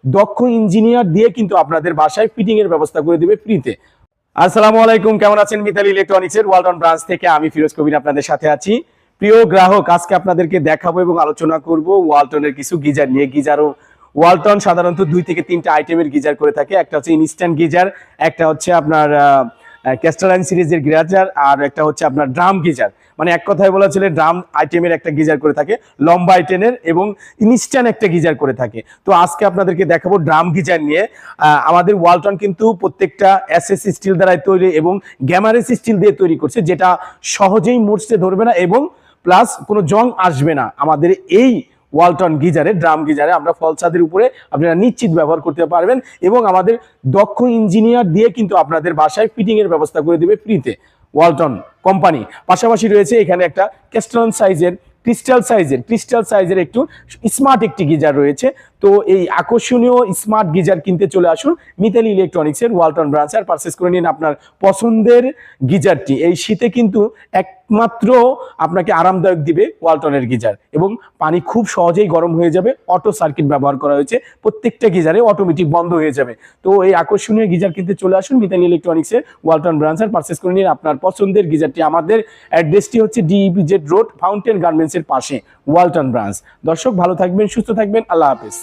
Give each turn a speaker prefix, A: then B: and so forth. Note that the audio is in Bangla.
A: দক্ষ ইঞ্জিনিয়ার দিয়ে কিন্তু আপনাদের বাসায় ফিটিং এর ব্যবস্থা করে দিবে ফ্রিতে। আসসালামু আলাইকুম, কেমন আছেন? মিতালি ইলেকট্রনিক্সের ওয়ালটন ব্রাঞ্চ থেকে আমি ফিরোজ কবির আপনাদের সাথে আছি। প্রিয় গ্রাহক, আজকে আপনাদেরকে দেখাবো এবং আলোচনা করব ওয়ালটনের কিছু গিজার নিয়ে। গিজারও ওয়ালটন সাধারণত 2 থেকে 3টা আইটেমের গিজার করে থাকে। একটা হচ্ছে ইনস্ট্যান্ট গিজার, একটা হচ্ছে আপনার ক্যাস্টালাইন সিরিজের গিজার, আর একটা হচ্ছে আপনার ড্রাম গিজার। মানে এক কথায় বলা চলে ড্রাম আইটেমের একটা গিজার করে থাকে, লম্বা আইটেমের, এবং ইনস্ট্যান্ট একটা গিজার করে থাকে। তো আজকে আপনাদেরকে দেখাবো ড্রাম গিজার নিয়ে। আমাদের ওয়ালটন কিন্তু প্রত্যেকটা এসএস স্টিল দ্বারাই তৈরি এবং গ্যামারেস স্টিল দিয়ে তৈরি করছে, যেটা সহজেই মুছতে ধরবে না এবং প্লাস কোনো জং আসবে না। আমাদের এই ওয়ালটন গিজারে, ড্রাম গিজারে আমরা ফল ছাদের উপরে আপনারা নিশ্চিত ব্যবহার করতে পারবেন এবং আমাদের দক্ষ ইঞ্জিনিয়ার দিয়ে কিন্তু আপনাদের বাসায় ফিটিং এর ব্যবস্থা করে দিবে ফ্রিতে ওয়ালটন কোম্পানি। পাশাপাশি রয়েছে এখানে একটা ক্রিস্টাল সাইজের একটু স্মার্ট একটি গিজার রয়েছে। তো এই আকর্ষণীয় স্মার্ট গিজার কিনতে চলে আসুন মিতালি ইলেকট্রনিক্সের ওয়ালটন ব্রাঞ্চে, আর পারচেজ করে নিন আপনার পছন্দের গিজারটি। এই শীতে কিন্তু একমাত্র আপনাকে আরামদায়ক দিবে ওয়ালটনের গিজার, এবং পানি খুব সহজেই গরম হয়ে যাবে। অটো সার্কিট ব্যবহার করা হয়েছে, প্রত্যেকটা গিজারে অটোমেটিক বন্ধ হয়ে যাবে। তো এই আকর্ষণীয় গিজার কিনতে চলে আসুন মিতালি ইলেকট্রনিক্সের ওয়ালটন ব্রাঞ্চে, পারচেজ করে নিন আপনার পছন্দের গিজারটি। আমাদের অ্যাড্রেসটি হচ্ছে DEPZ রোড, ফাউন্টেন গার্মেন্টসের পাশে, ওয়ালটন ব্রাঞ্চ। দর্শক, ভালো থাকবেন, সুস্থ থাকবেন, আল্লাহ হাফেজ।